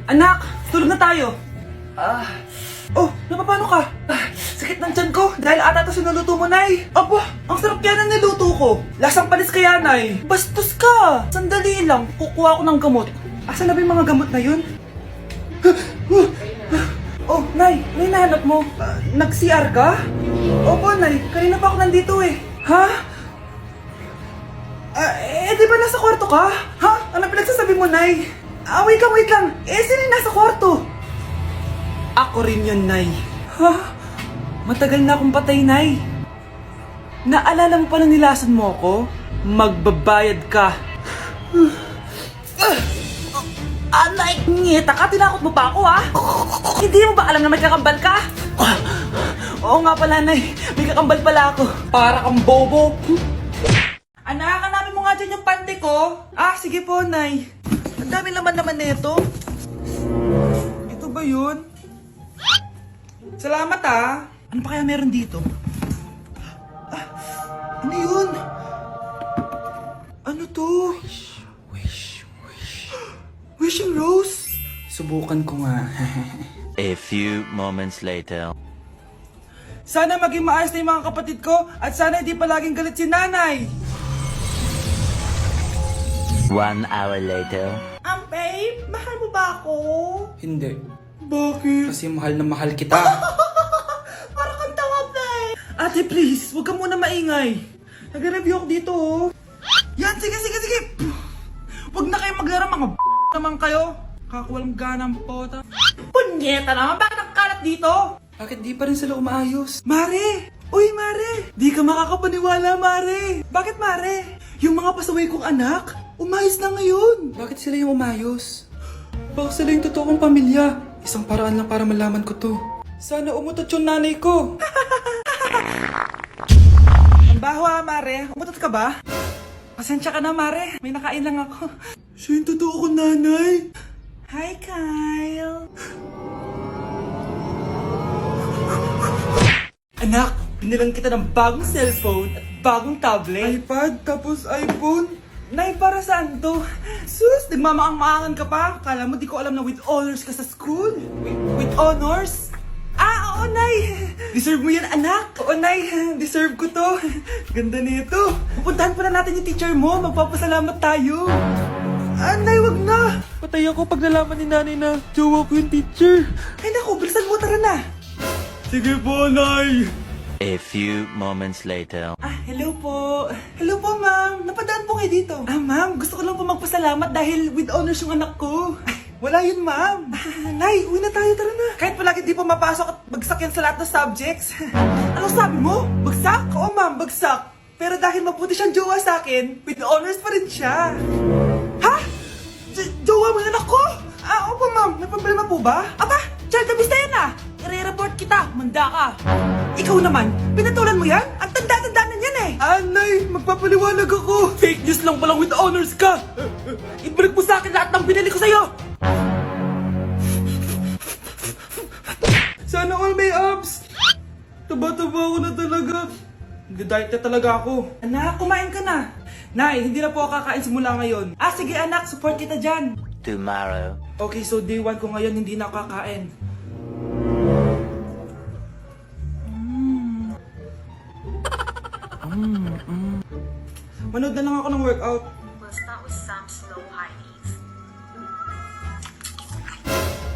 Anak, tulog na tayo. Oh, napapano ka? Sakit ng tiyan ko dahil ata ito sinuluto mo, Nay. Aba, ang sarap kaya ng niluto ko. Lasang panis kaya, Nay. Bastos ka. Sandali lang, kukuha ko ng gamot. Asan na ba yung mga gamot na yun? Oh, Nay, ano yung nahanap mo? Nag-CR ka? Opo, Nay, kanina pa ako nandito eh. Ha? Di ba nasa kwarto ka? Ha? Ano pinagsasabi mo, Nay? Wait lang. Sino yung nasa kwarto? Ako rin yun, Nay. Ha? Matagal na akong patay, Nay. Naalala mo pa na nilason mo ako? Magbabayad ka. Nay, ngita ka, tinakot mo pa ako, ha? Hindi mo ba alam na may kakambal ka? Oo nga pala, Nay. May kakambal pala ako. Para kang bobo. Anak, hanapin mo nga dyan yung pante ko. Sige po, Nay. Ang dami naman nito. Ito ba yun? Salamat, Ano pa kaya meron dito? Ano yun? Ano to? Wishing Rose? Subukan ko nga. A few moments later. Sana maging maayos na yung mga kapatid ko at sana hindi palaging galit si nanay. 1 hour later. Babe, mahal mo ba ako? Hindi. Bakit? Kasi mahal na mahal kita. Para kang tawa, babe. Ate, please, huwag ka muna maingay. Nag-review ako dito, Yan, sige. Huwag na kayo maglaro, mga naman kayo. Kakawalang ganang pota. Punyeta naman, bakit ang kalat dito? Bakit di pa rin sila umaayos? Mare! Uy, Mare! Di ka makakapaniwala, Mare! Bakit, Mare? Yung mga pasaway kong anak, umayos na ngayon. Bakit sila yung umayos? Baka sila yung totoong pamilya. Isang paraan lang para malaman ko to. Sana umutot yung nanay ko. Ang baho, Mare. Umutot ka ba? Pasensya ka na, Mare. May nakain lang ako. Siya yung totoo kong nanay. Hi, Kyle. Anak, binilang kita ng bagong cellphone at bagong tablet. iPad, tapos iPhone. Nay, para saan to? Sus, nagmamaang-maangan ka pa? Kala mo di ko alam na with honors ka sa school? With honors? Oo, Nay. Deserve mo yan, anak. Oo, Nay. Deserve ko to. Ganda nito. Pupuntahan pa na natin yung teacher mo. Magpapasalamat tayo. Nay, wag na. Patay ako pag nalaman ni nanay na jowa ko yung teacher. Ay, naku, bilisan mo. Tara na. Sige po, Nay. A few moments later. Hello po. Hello po, ma'am. Napadaan po kayo dito. Ma'am, gusto ko lang po magpasalamat dahil with honors yung anak ko. Wala yun, ma'am. Nay, uwi na tayo. Tara na. Kahit palagi di po mapasok at bagsak yan sa lahat ng subjects. Anong sabi mo? Bagsak? Oo, ma'am, bagsak. Pero dahil mabuti siyang jowa sa akin, with honors pa rin siya. Ha? Jowa mo yung anak ko? Opo, ma'am. May problema po ba? Aba, child abuse na yan, I-report kita. Manda ka. Ikaw naman, pinatulan mo yan? Ang tanda-tanda na yan Nay, magpapaliwanag ako. Fake news lang palang with honors ka. Ibalik mo sa akin lahat ng binili ko sa'yo. Sana all may abs. Taba-taba ako na talaga. Nag-diet na talaga ako. Anak, kumain ka na. Nay, hindi na po ako kakain simula ngayon. Sige anak, support kita dyan. Tomorrow. Okay, so day 1 ko ngayon, hindi na ako kakain. Manood na lang ako ng workout. We'll start with some slow high knees.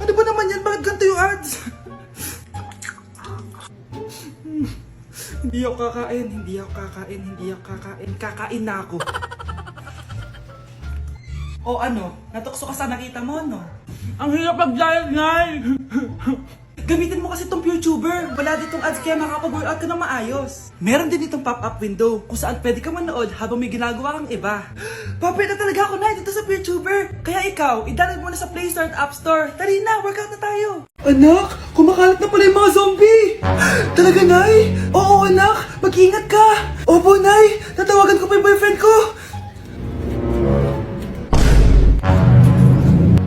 Ano ba naman yan? Bakit ganito yung ads? Hindi ako kakain. Kakain na ako. O ano? Natukso ka sa nakita mo, no? Ang hirap mag-diet, Nay! Gamitin mo kasi itong YouTuber. Wala ditong ads kaya makapag-workout ka ng maayos. Meron din itong pop-up window kung saan pwede ka manood habang may ginagawa kang iba. Papay na talaga ako, Nay, dito sa YouTuber. Kaya ikaw, i-download mo na sa Play Store at App Store. Tari na, workout na tayo. Anak, kumakalat na pala yung mga zombie. Talaga, Nay? Oo, anak. Mag-ingat ka. Opo, Nay. Tatawagan ko pa yung boyfriend ko.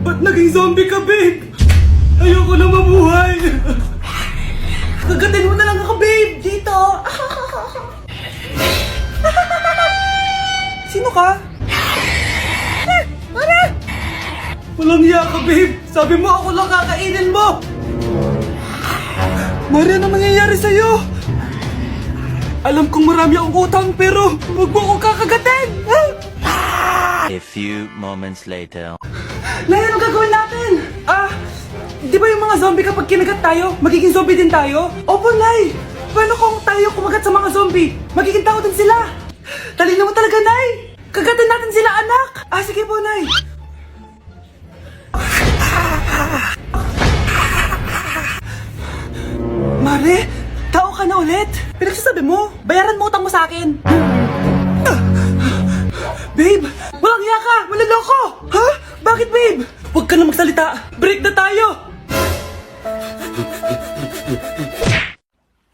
Ba't naging zombie ka, babe? Ayoko na mabuhay! Gagatin mo na lang ako, babe! Dito! Sino ka? Walang iya ka, babe. Sabi mo ako lang kakainin mo. Mare, ano mangyayari sa'yo? Alam kong marami akong utang pero huwag mo akong kakagatin. A few moments later. Nay, ano gagawin natin? Di ba yung mga zombie kapag kinagat tayo, magiging zombie din tayo? Opo, Nay. Paano kung tayo kumagat sa mga zombie? Magiging tao din sila. Talino mo talaga, Nay. Kagatin natin sila, anak. Sige po, Nay. Mare, tao ka na ulit? Pinagsasabi mo, bayaran mo utang mo sa akin. Babe, walang hiya ka! Maloloko! Ha? Bakit, babe? Huwag ka na magsalita! Break na tayo!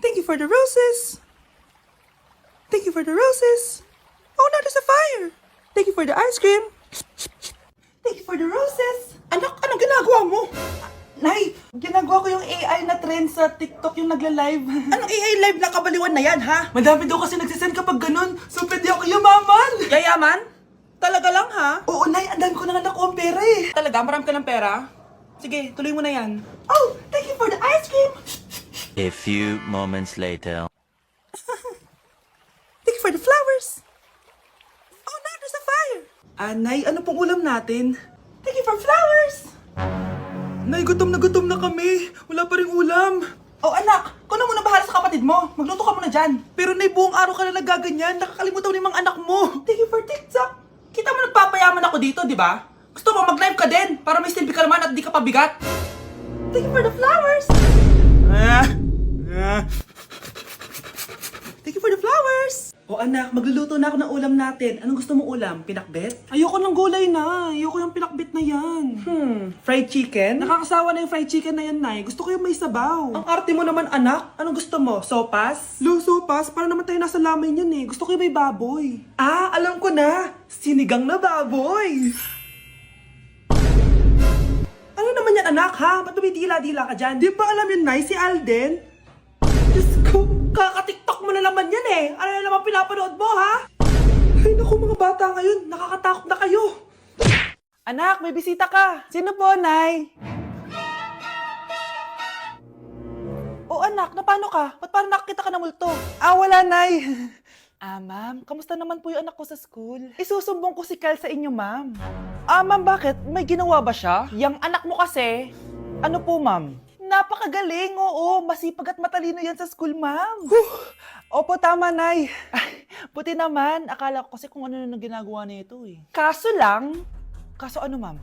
Thank you for the roses! Thank you for the roses! Oh, now there's a fire! Thank you for the ice cream! Thank you for the roses! Anak, anong ginagawa mo? Nay, ginagawa ko yung AI na trend sa TikTok yung nagla-live. Anong AI live na kabaliwan na yan, ha? Madami daw kasi nagsisend kapag ganun, so pwede ako yumaman. Yayaman? Talaga lang, ha? Oo, Nay, ang dami ko na nakuha ang pera eh. Talaga? Marami ka ng pera? Sige, tuloy mo na yan. Oh, thank you for the ice cream! A few moments later. Thank you for the flowers! Oh, now there's a fire! Nay, ano pong ulam natin? Thank you for flowers! Nay, gutom na kami. Wala pa ring ulam. Oh, anak, kung na muna bahala sa kapatid mo. Magluto ka muna dyan. Pero Nay, buong araw ka na nagaganyan. Nakakalimutan mo yung mga anak mo. Thank you for TikTok. Kita mo nagpapayaman ako dito, di ba? Gusto mo mag-live ka din para may silbi ka naman at di ka pabigat. Thank you for the flowers. Thank you for the flowers. O anak, magluluto na ako ng ulam natin. Anong gusto mong ulam? Pinakbet? Ayoko ng gulay na. Ayoko yung pinakbet na yan. Fried chicken? Nakakasawa na yung fried chicken na yan, Nay. Gusto ko yung may sabaw. Ang arte mo naman, anak. Anong gusto mo? Sopas? Sopas? Para naman tayo nasa lamay niyan eh. Gusto ko yung may baboy. Alam ko na. Sinigang na baboy. Ano naman yan, anak, ha? Ba't tumitila-dila ka dyan? Di ba alam yun, Nay? Si Alden? Diyos ko, kaka-tiktok mo na naman yan eh. Ano na naman pinapanood mo, ha? Ay, naku, mga bata ngayon. Nakakatakot na kayo. Anak, may bisita ka. Sino po, Nay? Oh, anak, napano ka? Ba't parang nakakita ka ng multo? Wala, Nay. Ma'am, kamusta naman po yung anak ko sa school? Isusumbong ko si Kyle sa inyo, ma'am. Ma'am, bakit? May ginawa ba siya? Yang anak mo kasi, ano po, ma'am? Napakagaling, oo. Masipag at matalino yan sa school, ma'am. Opo, tama, Nay. Buti naman. Akala ko kasi kung ano na ginagawa nito eh. Kaso ano, ma'am?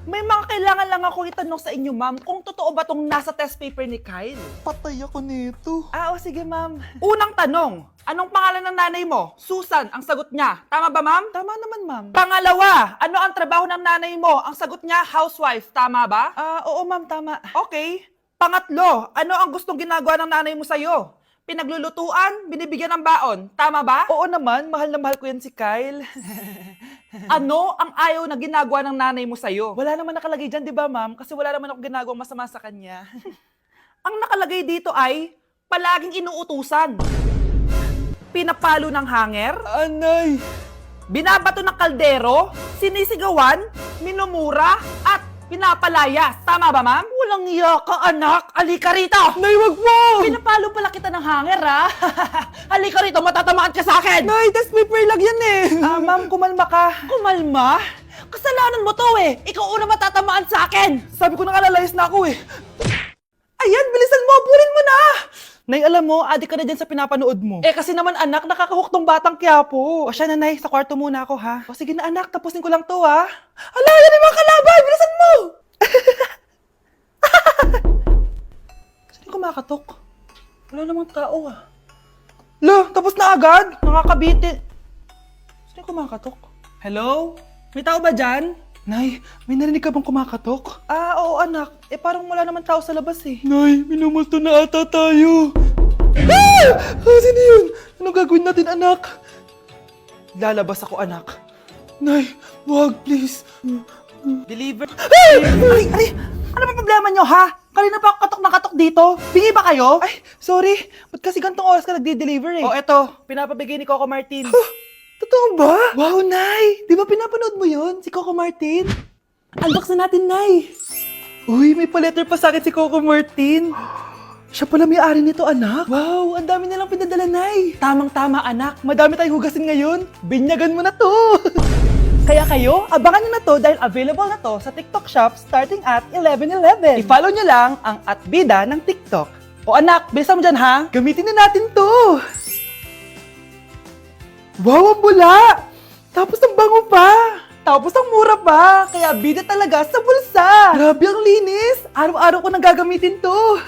May mga kailangan lang ako itanong sa inyo, ma'am, kung totoo ba tong nasa test paper ni Kyle. Patay ako nito. Sige, ma'am. Unang tanong, anong pangalan ng nanay mo? Susan, ang sagot niya. Tama ba, ma'am? Tama naman, ma'am. Pangalawa, ano ang trabaho ng nanay mo? Ang sagot niya, housewife. Tama ba? Oo, ma'am, tama. Okay. Pangatlo, ano ang gustong ginagawa ng nanay mo sa'yo? Pinaglulutuan, binibigyan ng baon. Tama ba? Oo naman, mahal na mahal ko yan si Kyle. Ano ang ayaw na ginagawa ng nanay mo sa'yo? Wala naman nakalagay dyan, di ba, ma'am? Kasi wala naman ako ginagawang masama sa kanya. Ang nakalagay dito ay palaging inuutusan. Pinapalo ng hanger. Anay! Binabato ng kaldero, sinisigawan, minumura, at pinapalayas. Tama ba, ma'am? Walang iya ka, anak. Halika rito. Nay, wag mo. Pinapalo pala kita ng hanger, ha? Halika rito, matatamaan ka sa akin. Nay, test paper lang yan eh. Ma'am, kumalma ka. Kumalma? Kasalanan mo to eh. Ikaw una matatamaan sa akin. Sabi ko na kalalayas na ako eh. Ayan, bilisan mo. Burin mo na. Nay, alam mo, adik ka na dyan sa pinapanood mo. Kasi naman, anak, nakakahook tong batang Quiapo. O siya na, Nay, sa kwarto muna ako, ha? O sige na, anak, tapusin ko lang to, ha? Ala, yan yung mga kalaban! Bilisan mo! Saan kumakatok? Wala namang tao, ah. Lo, tapos na agad? Nakakabiti. Saan kumakatok? Hello? May tao ba dyan? Nay, may narinig ka bang kumakatok? Oo, anak. Parang wala naman tao sa labas eh. Nay, minumulto na ata tayo. Sino yun? Anong gagawin natin, anak? Lalabas ako, anak. Nay, wag, please. Deliver. Ay! Ano ba problema nyo, ha? Kanina pa ako katok na katok dito. Bingi ba kayo? Ay, sorry. Ba't kasi gantong oras ka nagde-deliver eh? Eto. Pinapabigay ni Coco Martin. Totoo ba? Wow, Nay! Di ba pinapanood mo yun? Si Coco Martin? Unbox na natin, Nay! Uy, may pa-letter pa sa akin si Coco Martin. Siya pala may-ari nito, anak. Wow, ang dami nilang pinadala, Nay. Tamang-tama, anak. Madami tayong hugasin ngayon. Binyagan mo na to. Kaya kayo, abangan nyo na to dahil available na to sa TikTok Shop starting at 11:11. I-follow nyo lang ang @bida ng TikTok. O anak, bilisan mo dyan ha. Gamitin na natin to. Wow, ang bula! Tapos ang bango pa! Tapos ang mura pa! Kaya bida talaga sa bulsa! Grabe ang linis! Araw-araw ko nang gagamitin to!